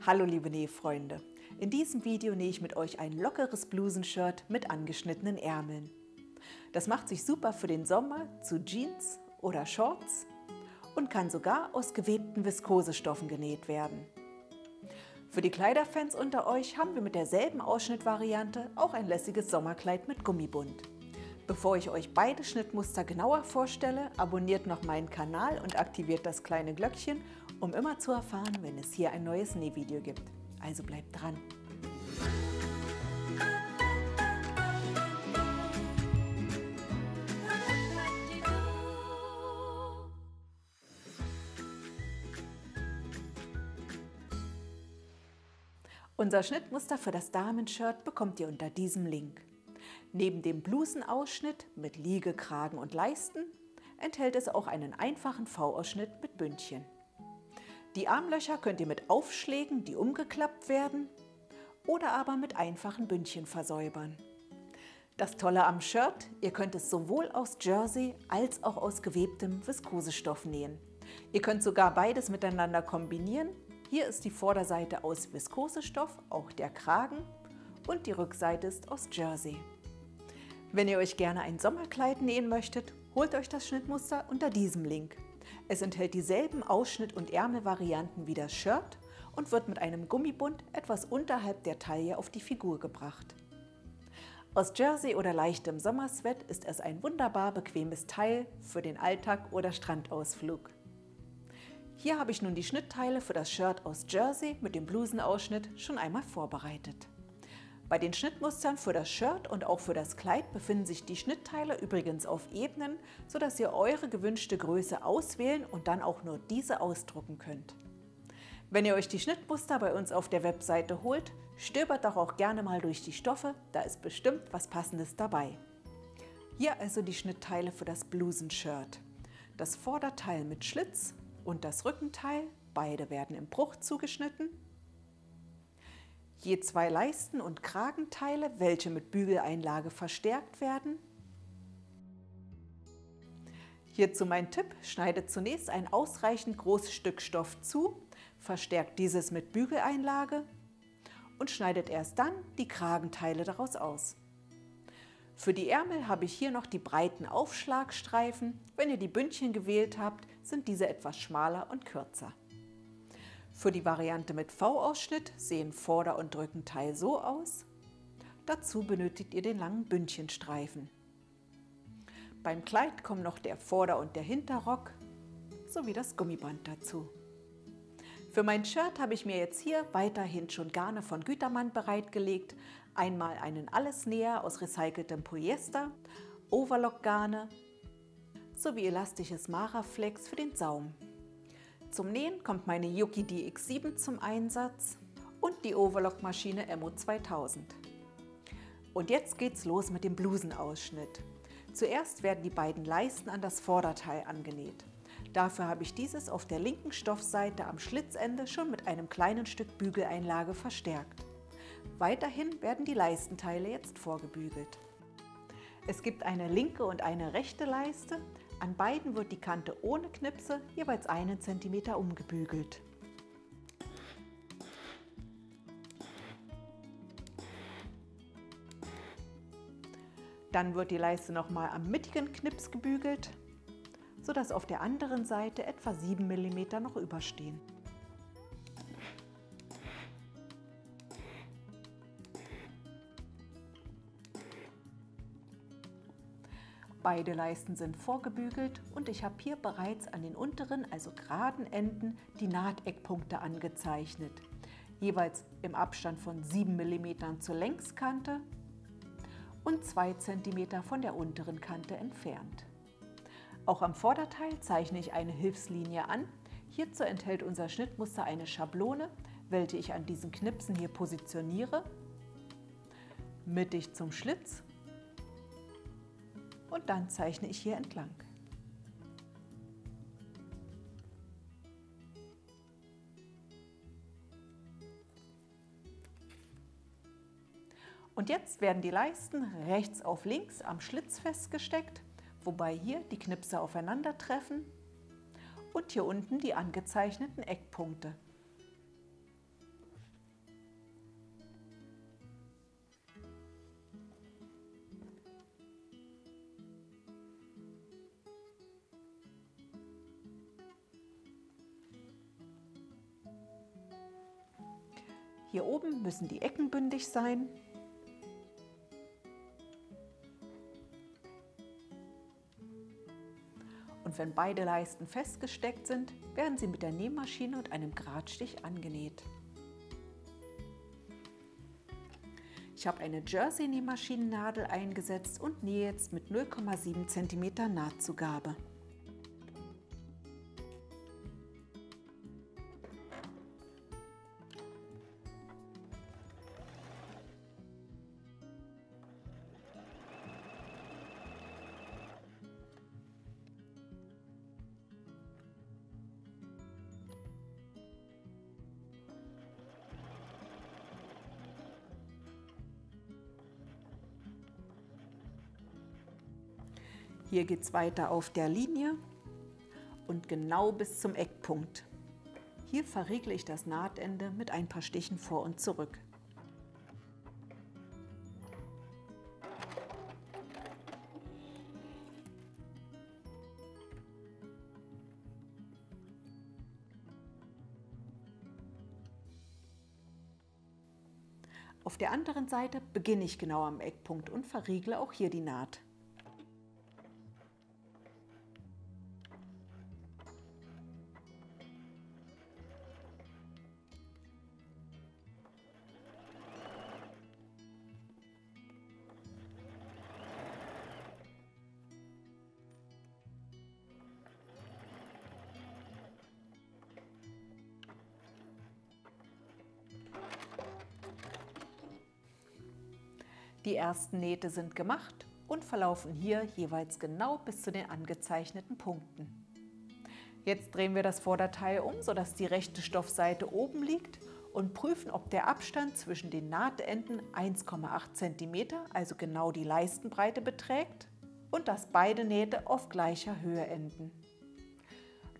Hallo liebe Nähfreunde! In diesem Video nähe ich mit euch ein lockeres Blusenshirt mit angeschnittenen Ärmeln. Das macht sich super für den Sommer zu Jeans oder Shorts und kann sogar aus gewebten Viskosestoffen genäht werden. Für die Kleiderfans unter euch haben wir mit derselben Ausschnittvariante auch ein lässiges Sommerkleid mit Gummibund. Bevor ich euch beide Schnittmuster genauer vorstelle, abonniert noch meinen Kanal und aktiviert das kleine Glöckchen, um immer zu erfahren, wenn es hier ein neues Nähvideo gibt. Also bleibt dran! Unser Schnittmuster für das Damenshirt bekommt ihr unter diesem Link. Neben dem Blusenausschnitt mit Liege, Kragen und Leisten enthält es auch einen einfachen V-Ausschnitt mit Bündchen. Die Armlöcher könnt ihr mit Aufschlägen, die umgeklappt werden, oder aber mit einfachen Bündchen versäubern. Das Tolle am Shirt, ihr könnt es sowohl aus Jersey als auch aus gewebtem Viskosestoff nähen. Ihr könnt sogar beides miteinander kombinieren. Hier ist die Vorderseite aus Viskosestoff, auch der Kragen, und die Rückseite ist aus Jersey. Wenn ihr euch gerne ein Sommerkleid nähen möchtet, holt euch das Schnittmuster unter diesem Link. Es enthält dieselben Ausschnitt- und Ärmelvarianten wie das Shirt und wird mit einem Gummibund etwas unterhalb der Taille auf die Figur gebracht. Aus Jersey oder leichtem Sommersweat ist es ein wunderbar bequemes Teil für den Alltag oder Strandausflug. Hier habe ich nun die Schnittteile für das Shirt aus Jersey mit dem Blusenausschnitt schon einmal vorbereitet. Bei den Schnittmustern für das Shirt und auch für das Kleid befinden sich die Schnittteile übrigens auf Ebenen, sodass ihr eure gewünschte Größe auswählen und dann auch nur diese ausdrucken könnt. Wenn ihr euch die Schnittmuster bei uns auf der Webseite holt, stöbert doch auch gerne mal durch die Stoffe, da ist bestimmt was Passendes dabei. Hier also die Schnittteile für das Blusenshirt. Das Vorderteil mit Schlitz und das Rückenteil, beide werden im Bruch zugeschnitten. Je 2 Leisten- und Kragenteile, welche mit Bügeleinlage verstärkt werden. Hierzu mein Tipp: Schneidet zunächst ein ausreichend großes Stück Stoff zu, verstärkt dieses mit Bügeleinlage und schneidet erst dann die Kragenteile daraus aus. Für die Ärmel habe ich hier noch die breiten Aufschlagstreifen. Wenn ihr die Bündchen gewählt habt, sind diese etwas schmaler und kürzer. Für die Variante mit V-Ausschnitt sehen Vorder- und Rückenteil so aus. Dazu benötigt ihr den langen Bündchenstreifen. Beim Kleid kommen noch der Vorder- und der Hinterrock sowie das Gummiband dazu. Für mein Shirt habe ich mir jetzt hier weiterhin schon Garne von Gütermann bereitgelegt. Einmal einen Allesnäher aus recyceltem Polyester, Overlock-Garne sowie elastisches Maraflex für den Saum. Zum Nähen kommt meine Juki DX7 zum Einsatz und die Overlock-Maschine Emmo 2000. Und jetzt geht's los mit dem Blusenausschnitt. Zuerst werden die beiden Leisten an das Vorderteil angenäht. Dafür habe ich dieses auf der linken Stoffseite am Schlitzende schon mit einem kleinen Stück Bügeleinlage verstärkt. Weiterhin werden die Leistenteile jetzt vorgebügelt. Es gibt eine linke und eine rechte Leiste. An beiden wird die Kante ohne Knipse jeweils 1 cm umgebügelt. Dann wird die Leiste nochmal am mittigen Knips gebügelt, sodass auf der anderen Seite etwa 7 mm noch überstehen. Beide Leisten sind vorgebügelt und ich habe hier bereits an den unteren, also geraden Enden die Nahteckpunkte angezeichnet. Jeweils im Abstand von 7 mm zur Längskante und 2 cm von der unteren Kante entfernt. Auch am Vorderteil zeichne ich eine Hilfslinie an. Hierzu enthält unser Schnittmuster eine Schablone, welche ich an diesen Knipsen hier positioniere, mittig zum Schlitz. Und dann zeichne ich hier entlang. Und jetzt werden die Leisten rechts auf links am Schlitz festgesteckt, wobei hier die Knipse aufeinandertreffen und hier unten die angezeichneten Eckpunkte. Hier oben müssen die Ecken bündig sein. Und wenn beide Leisten festgesteckt sind, werden sie mit der Nähmaschine und einem Gradstich angenäht. Ich habe eine Jersey-Nähmaschinennadel eingesetzt und nähe jetzt mit 0,7 cm Nahtzugabe. Hier geht es weiter auf der Linie und genau bis zum Eckpunkt. Hier verriegle ich das Nahtende mit ein paar Stichen vor und zurück. Auf der anderen Seite beginne ich genau am Eckpunkt und verriegle auch hier die Naht. Die ersten Nähte sind gemacht und verlaufen hier jeweils genau bis zu den angezeichneten Punkten. Jetzt drehen wir das Vorderteil um, sodass die rechte Stoffseite oben liegt und prüfen, ob der Abstand zwischen den Nahtenden 1,8 cm, also genau die Leistenbreite beträgt, und dass beide Nähte auf gleicher Höhe enden.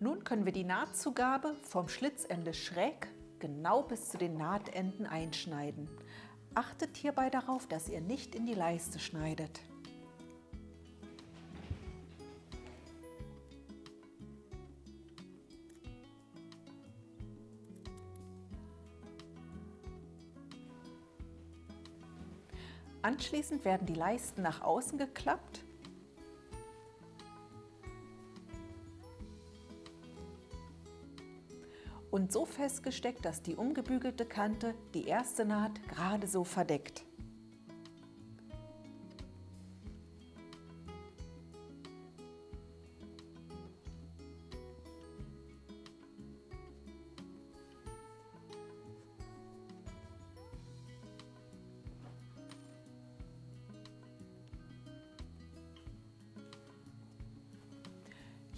Nun können wir die Nahtzugabe vom Schlitzende schräg genau bis zu den Nahtenden einschneiden. Achtet hierbei darauf, dass ihr nicht in die Leiste schneidet. Anschließend werden die Leisten nach außen geklappt und so festgesteckt, dass die umgebügelte Kante die erste Naht gerade so verdeckt.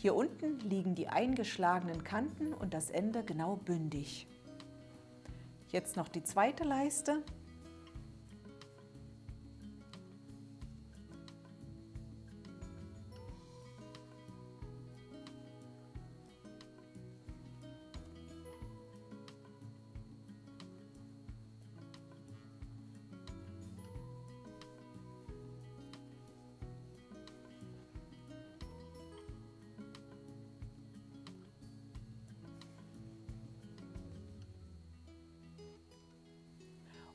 Hier unten liegen die eingeschlagenen Kanten und das Ende genau bündig. Jetzt noch die zweite Leiste.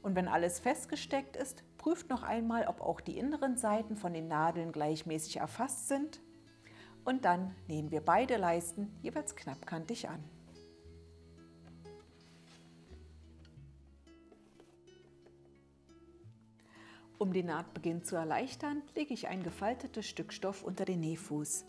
Und wenn alles festgesteckt ist, prüft noch einmal, ob auch die inneren Seiten von den Nadeln gleichmäßig erfasst sind. Und dann nähen wir beide Leisten jeweils knappkantig an. Um den Nahtbeginn zu erleichtern, lege ich ein gefaltetes Stück Stoff unter den Nähfuß.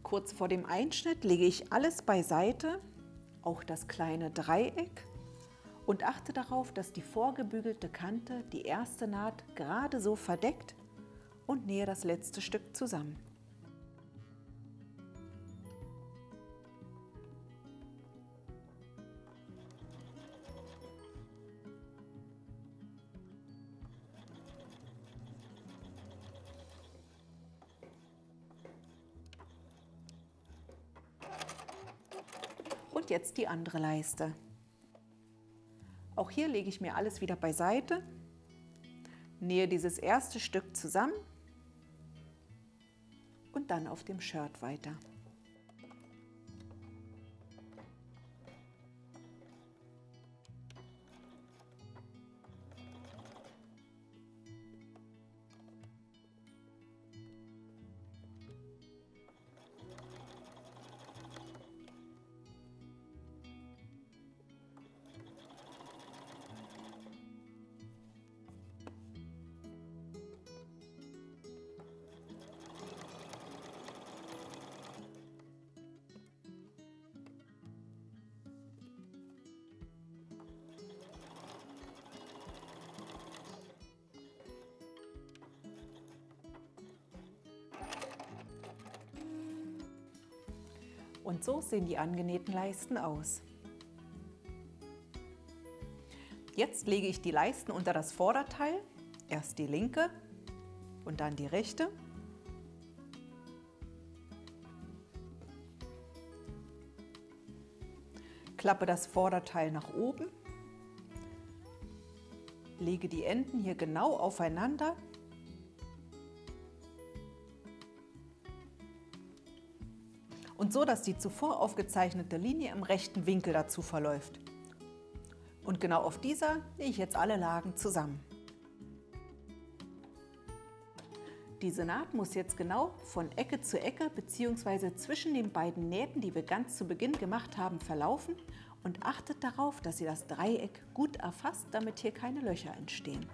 Kurz vor dem Einschnitt lege ich alles beiseite, auch das kleine Dreieck, und achte darauf, dass die vorgebügelte Kante die erste Naht gerade so verdeckt und nähe das letzte Stück zusammen. Und jetzt die andere Leiste. Auch hier lege ich mir alles wieder beiseite, nähe dieses erste Stück zusammen und dann auf dem Shirt weiter. Und so sehen die angenähten Leisten aus. Jetzt lege ich die Leisten unter das Vorderteil, erst die linke und dann die rechte. Klappe das Vorderteil nach oben, lege die Enden hier genau aufeinander . Und so, dass die zuvor aufgezeichnete Linie im rechten Winkel dazu verläuft. Und genau auf dieser nähe ich jetzt alle Lagen zusammen. Diese Naht muss jetzt genau von Ecke zu Ecke bzw. zwischen den beiden Nähten, die wir ganz zu Beginn gemacht haben, verlaufen und achtet darauf, dass ihr das Dreieck gut erfasst, damit hier keine Löcher entstehen.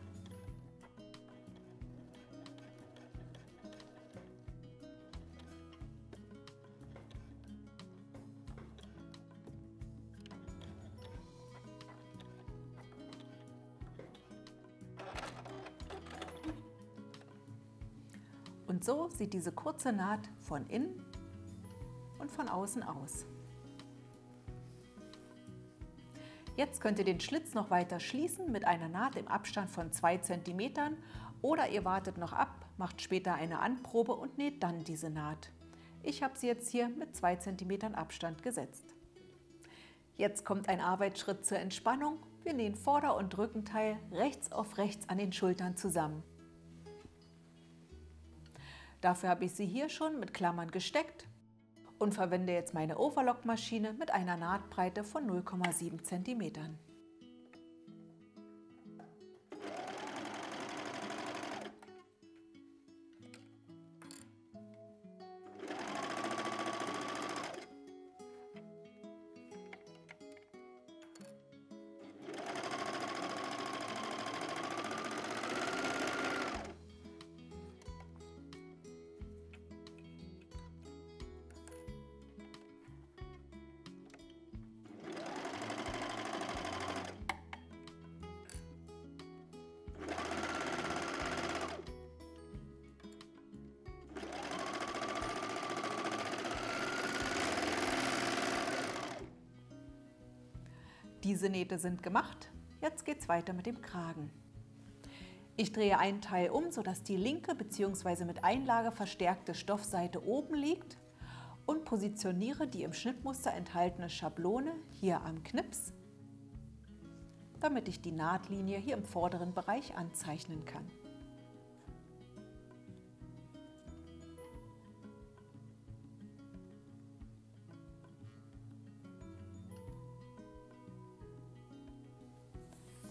Und so sieht diese kurze Naht von innen und von außen aus. Jetzt könnt ihr den Schlitz noch weiter schließen mit einer Naht im Abstand von 2 cm oder ihr wartet noch ab, macht später eine Anprobe und näht dann diese Naht. Ich habe sie jetzt hier mit 2 cm Abstand gesetzt. Jetzt kommt ein Arbeitsschritt zur Entspannung. Wir nähen Vorder- und Rückenteil rechts auf rechts an den Schultern zusammen. Dafür habe ich sie hier schon mit Klammern gesteckt und verwende jetzt meine Overlock-Maschine mit einer Nahtbreite von 0,7 cm. Diese Nähte sind gemacht, jetzt geht es weiter mit dem Kragen. Ich drehe einen Teil um, sodass die linke bzw. mit Einlage verstärkte Stoffseite oben liegt und positioniere die im Schnittmuster enthaltene Schablone hier am Knips, damit ich die Nahtlinie hier im vorderen Bereich anzeichnen kann.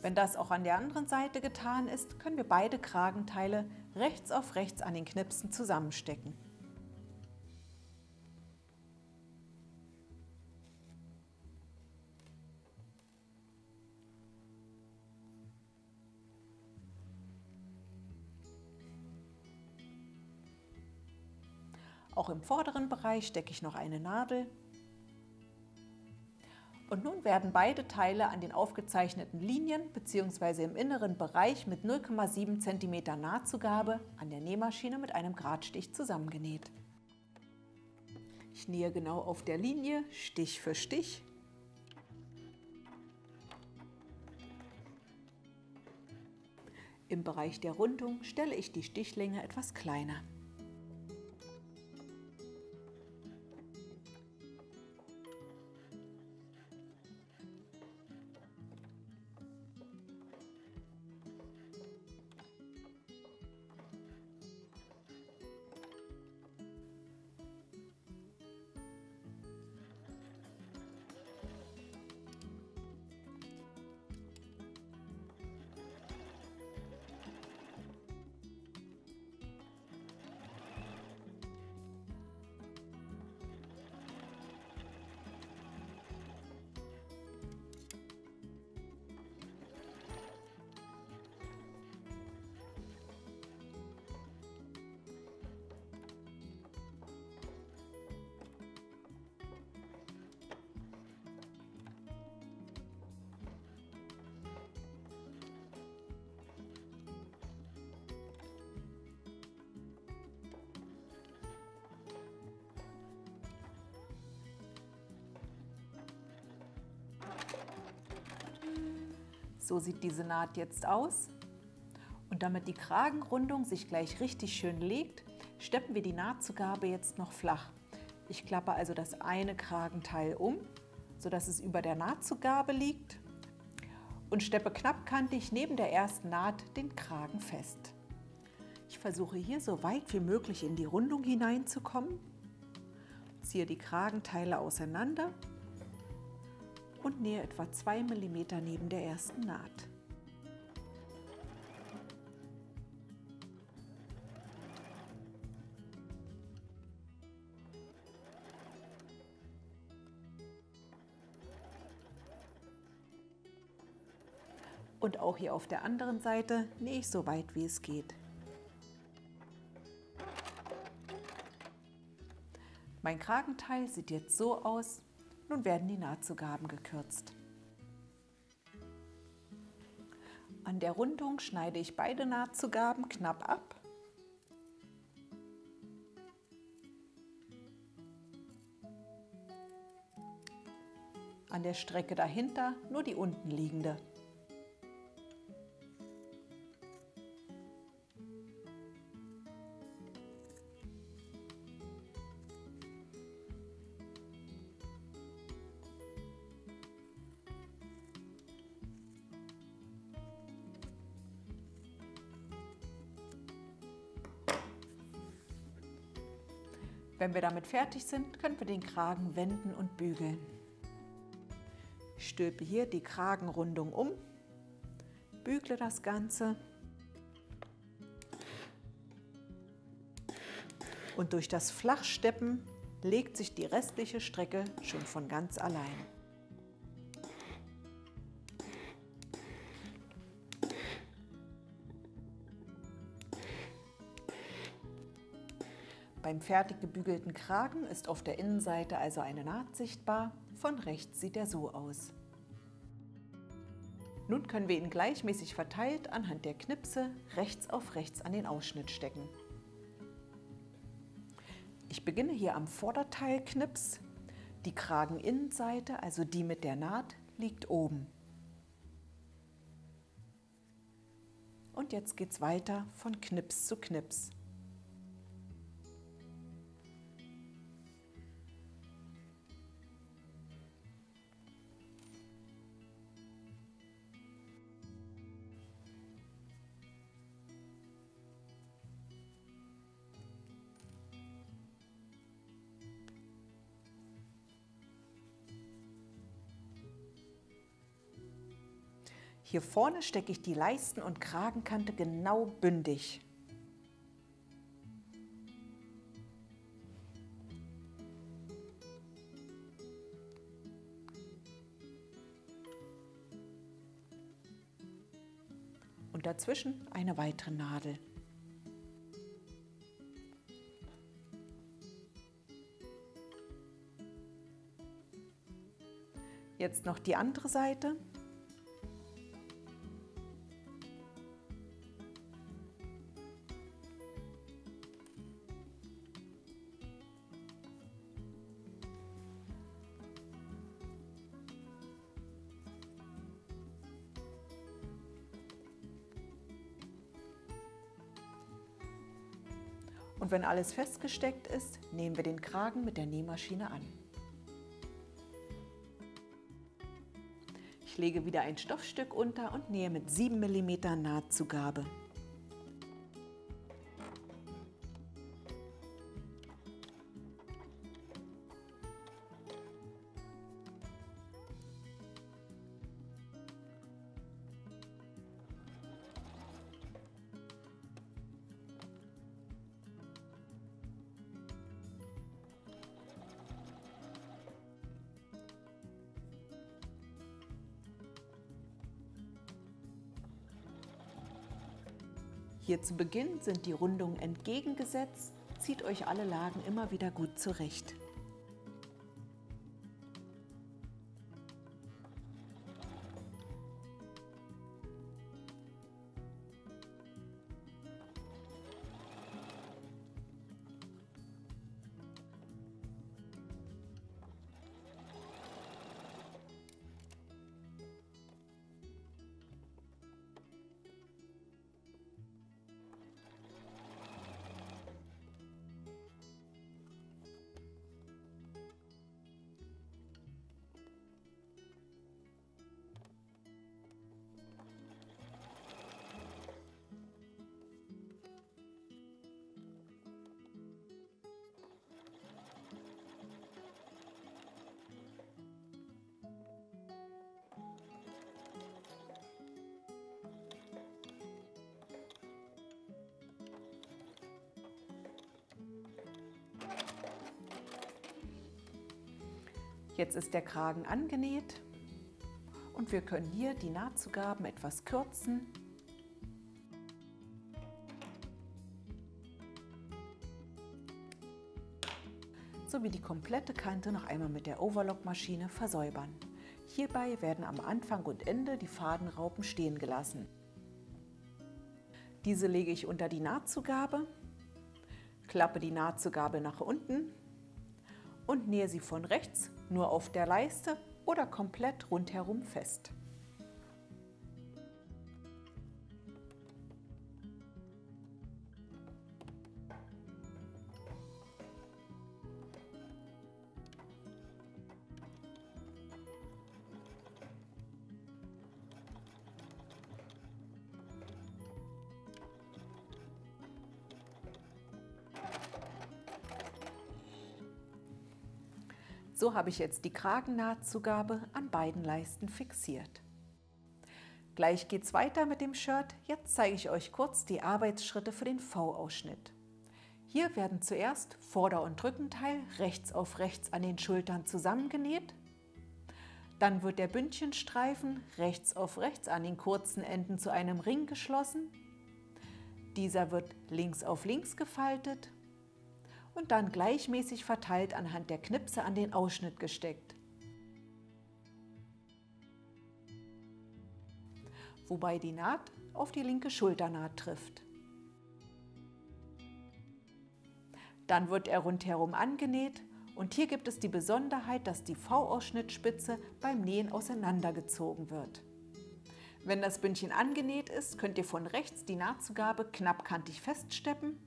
Wenn das auch an der anderen Seite getan ist, können wir beide Kragenteile rechts auf rechts an den Knipsen zusammenstecken. Auch im vorderen Bereich stecke ich noch eine Nadel. Und nun werden beide Teile an den aufgezeichneten Linien bzw. im inneren Bereich mit 0,7 cm Nahtzugabe an der Nähmaschine mit einem Gradstich zusammengenäht. Ich nähe genau auf der Linie, Stich für Stich. Im Bereich der Rundung stelle ich die Stichlänge etwas kleiner. So sieht diese Naht jetzt aus. Und damit die Kragenrundung sich gleich richtig schön legt, steppen wir die Nahtzugabe jetzt noch flach. Ich klappe also das eine Kragenteil um, sodass es über der Nahtzugabe liegt und steppe knappkantig neben der ersten Naht den Kragen fest. Ich versuche hier so weit wie möglich in die Rundung hineinzukommen, ziehe die Kragenteile auseinander und nähe etwa 2 mm neben der ersten Naht. Und auch hier auf der anderen Seite nähe ich so weit wie es geht. Mein Kragenteil sieht jetzt so aus. Nun werden die Nahtzugaben gekürzt. An der Rundung schneide ich beide Nahtzugaben knapp ab. An der Strecke dahinter nur die unten liegende. Wenn wir damit fertig sind, können wir den Kragen wenden und bügeln. Ich stülpe hier die Kragenrundung um, bügle das Ganze und durch das Flachsteppen legt sich die restliche Strecke schon von ganz allein. Beim fertig gebügelten Kragen ist auf der Innenseite also eine Naht sichtbar. Von rechts sieht er so aus. Nun können wir ihn gleichmäßig verteilt anhand der Knipse rechts auf rechts an den Ausschnitt stecken. Ich beginne hier am Vorderteilknips. Die Krageninnenseite, also die mit der Naht, liegt oben. Und jetzt geht es weiter von Knips zu Knips. Hier vorne stecke ich die Leisten- und Kragenkante genau bündig. Und dazwischen eine weitere Nadel. Jetzt noch die andere Seite. Und wenn alles festgesteckt ist, nähen wir den Kragen mit der Nähmaschine an. Ich lege wieder ein Stoffstück unter und nähe mit 7 mm Nahtzugabe. Hier zu Beginn sind die Rundungen entgegengesetzt, zieht euch alle Lagen immer wieder gut zurecht. Jetzt ist der Kragen angenäht und wir können hier die Nahtzugaben etwas kürzen. Sowie die komplette Kante noch einmal mit der Overlockmaschine versäubern. Hierbei werden am Anfang und Ende die Fadenraupen stehen gelassen. Diese lege ich unter die Nahtzugabe, klappe die Nahtzugabe nach unten und nähe sie von rechts nur auf der Leiste oder komplett rundherum fest. So habe ich jetzt die Kragennahtzugabe an beiden Leisten fixiert. Gleich geht es weiter mit dem Shirt. Jetzt zeige ich euch kurz die Arbeitsschritte für den V-Ausschnitt. Hier werden zuerst Vorder- und Rückenteil rechts auf rechts an den Schultern zusammengenäht. Dann wird der Bündchenstreifen rechts auf rechts an den kurzen Enden zu einem Ring geschlossen. Dieser wird links auf links gefaltet und dann gleichmäßig verteilt anhand der Knipse an den Ausschnitt gesteckt. Wobei die Naht auf die linke Schulternaht trifft. Dann wird er rundherum angenäht und hier gibt es die Besonderheit, dass die V-Ausschnittspitze beim Nähen auseinandergezogen wird. Wenn das Bündchen angenäht ist, könnt ihr von rechts die Nahtzugabe knappkantig feststeppen.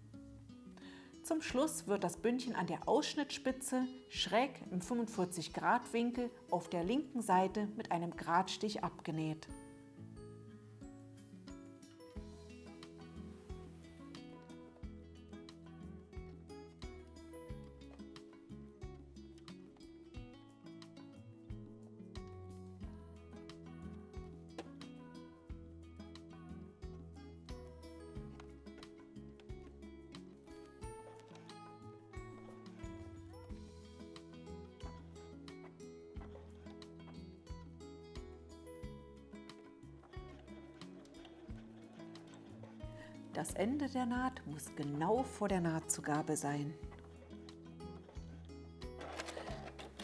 Zum Schluss wird das Bündchen an der Ausschnittspitze schräg im 45-Grad-Winkel auf der linken Seite mit einem Gradstich abgenäht. Das Ende der Naht muss genau vor der Nahtzugabe sein.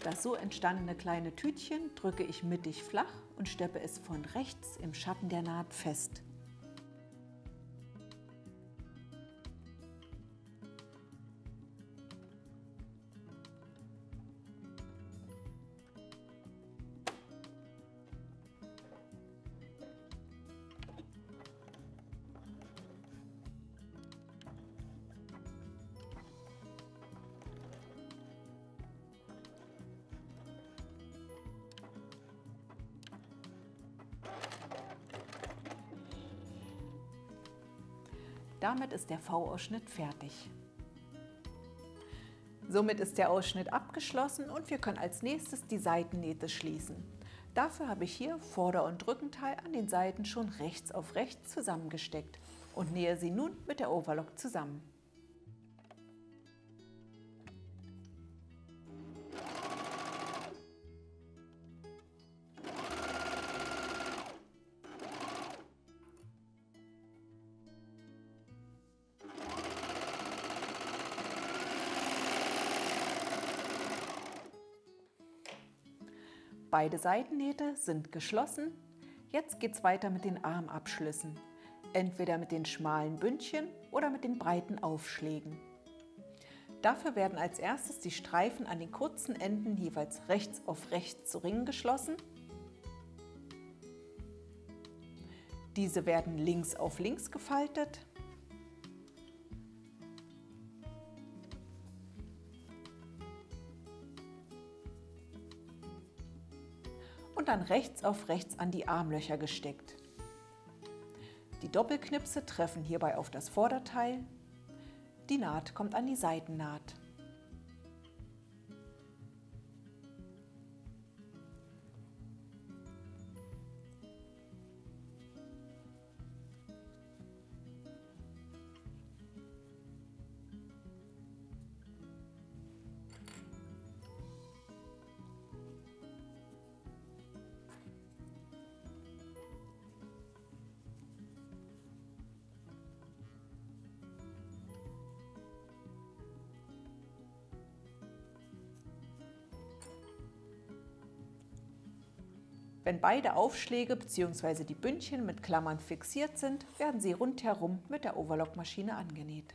Das so entstandene kleine Tütchen drücke ich mittig flach und steppe es von rechts im Schatten der Naht fest. Damit ist der V-Ausschnitt fertig. Somit ist der Ausschnitt abgeschlossen und wir können als nächstes die Seitennähte schließen. Dafür habe ich hier Vorder- und Rückenteil an den Seiten schon rechts auf rechts zusammengesteckt und nähe sie nun mit der Overlock zusammen. Beide Seitennähte sind geschlossen. Jetzt geht es weiter mit den Armabschlüssen. Entweder mit den schmalen Bündchen oder mit den breiten Aufschlägen. Dafür werden als erstes die Streifen an den kurzen Enden jeweils rechts auf rechts zu Ringen geschlossen. Diese werden links auf links gefaltet. Und dann rechts auf rechts an die Armlöcher gesteckt. Die Doppelknipse treffen hierbei auf das Vorderteil. Die Naht kommt an die Seitennaht. Wenn beide Aufschläge bzw. die Bündchen mit Klammern fixiert sind, werden sie rundherum mit der Overlockmaschine angenäht.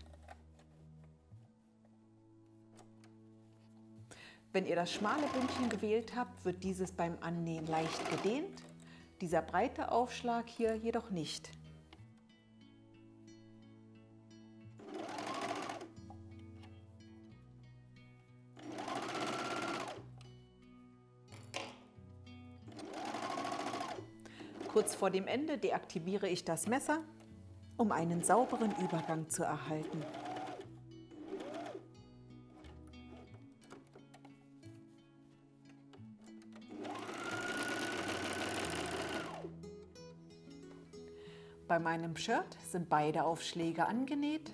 Wenn ihr das schmale Bündchen gewählt habt, wird dieses beim Annähen leicht gedehnt, dieser breite Aufschlag hier jedoch nicht. Kurz vor dem Ende deaktiviere ich das Messer, um einen sauberen Übergang zu erhalten. Bei meinem Shirt sind beide Aufschläge angenäht.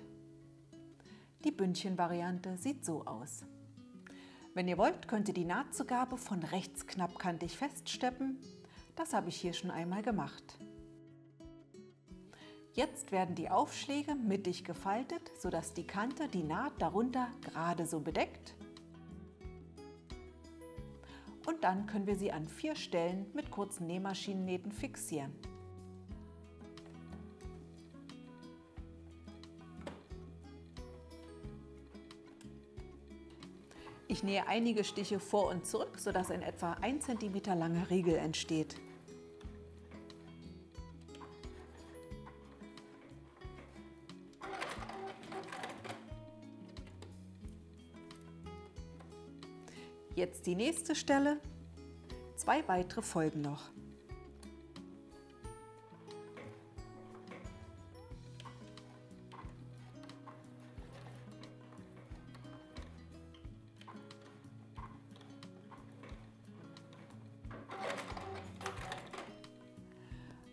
Die Bündchenvariante sieht so aus. Wenn ihr wollt, könnt ihr die Nahtzugabe von rechts knappkantig feststeppen. Das habe ich hier schon einmal gemacht. Jetzt werden die Aufschläge mittig gefaltet, sodass die Kante die Naht darunter gerade so bedeckt. Und dann können wir sie an 4 Stellen mit kurzen Nähmaschinennähten fixieren. Ich nähe einige Stiche vor und zurück, sodass ein etwa 1 cm langer Riegel entsteht. Jetzt die nächste Stelle. 2 weitere folgen noch.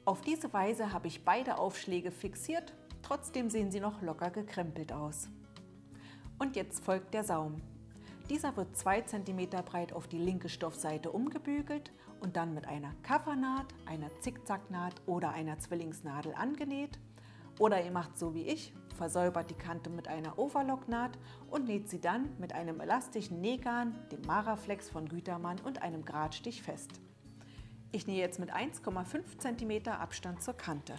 Auf diese Weise habe ich beide Aufschläge fixiert, trotzdem sehen sie noch locker gekrempelt aus. Und jetzt folgt der Saum. Dieser wird 2 cm breit auf die linke Stoffseite umgebügelt und dann mit einer Covernaht, einer Zickzacknaht oder einer Zwillingsnadel angenäht. Oder ihr macht so wie ich versäubert die Kante mit einer Overlocknaht und näht sie dann mit einem elastischen Nähgarn, dem Maraflex von Gütermann und einem Gradstich fest. Ich nähe jetzt mit 1,5 cm Abstand zur Kante.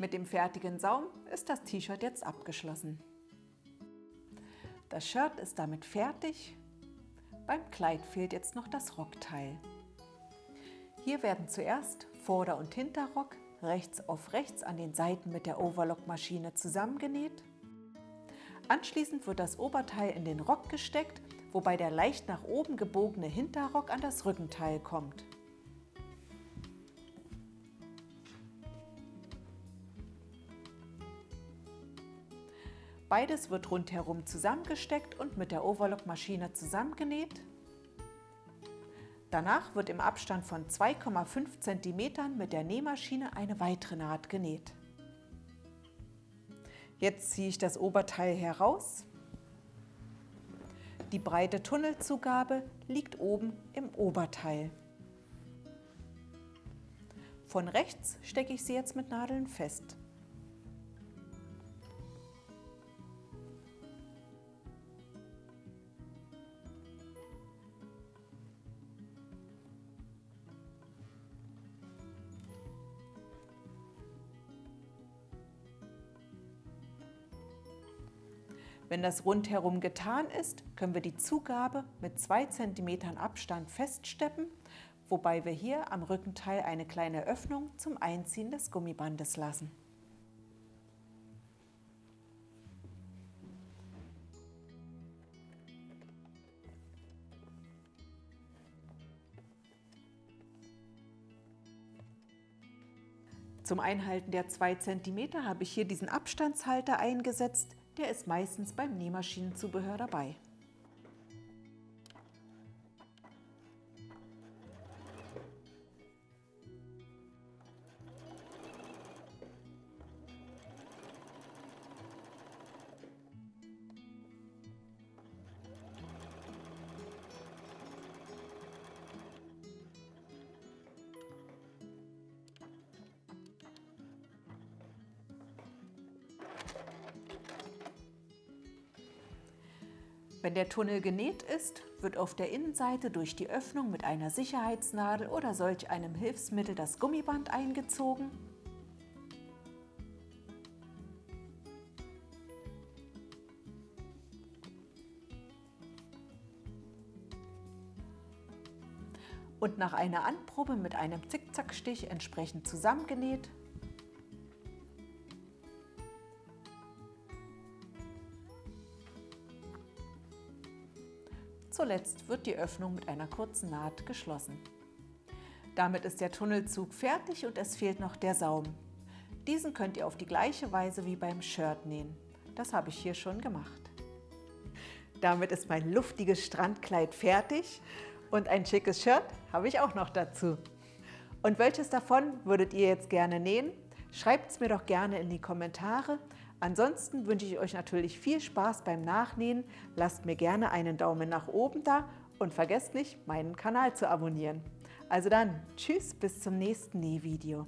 Mit dem fertigen Saum ist das T-Shirt jetzt abgeschlossen. Das Shirt ist damit fertig. Beim Kleid fehlt jetzt noch das Rockteil. Hier werden zuerst Vorder- und Hinterrock rechts auf rechts an den Seiten mit der Overlockmaschine zusammengenäht. Anschließend wird das Oberteil in den Rock gesteckt, wobei der leicht nach oben gebogene Hinterrock an das Rückenteil kommt. Beides wird rundherum zusammengesteckt und mit der Overlockmaschine zusammengenäht. Danach wird im Abstand von 2,5 cm mit der Nähmaschine eine weitere Naht genäht. Jetzt ziehe ich das Oberteil heraus. Die breite Tunnelzugabe liegt oben im Oberteil. Von rechts stecke ich sie jetzt mit Nadeln fest. Wenn das rundherum getan ist, können wir die Zugabe mit 2 cm Abstand feststeppen, wobei wir hier am Rückenteil eine kleine Öffnung zum Einziehen des Gummibandes lassen. Zum Einhalten der 2 cm habe ich hier diesen Abstandshalter eingesetzt. Der ist meistens beim Nähmaschinenzubehör dabei. Wenn der Tunnel genäht ist, wird auf der Innenseite durch die Öffnung mit einer Sicherheitsnadel oder solch einem Hilfsmittel das Gummiband eingezogen. Und nach einer Anprobe mit einem Zickzackstich entsprechend zusammengenäht. Zuletzt wird die Öffnung mit einer kurzen Naht geschlossen. Damit ist der Tunnelzug fertig und es fehlt noch der Saum. Diesen könnt ihr auf die gleiche Weise wie beim Shirt nähen. Das habe ich hier schon gemacht. Damit ist mein luftiges Strandkleid fertig und ein schickes Shirt habe ich auch noch dazu. Und welches davon würdet ihr jetzt gerne nähen? Schreibt es mir doch gerne in die Kommentare. Ansonsten wünsche ich euch natürlich viel Spaß beim Nachnähen. Lasst mir gerne einen Daumen nach oben da und vergesst nicht, meinen Kanal zu abonnieren. Also dann, tschüss, bis zum nächsten Nähvideo.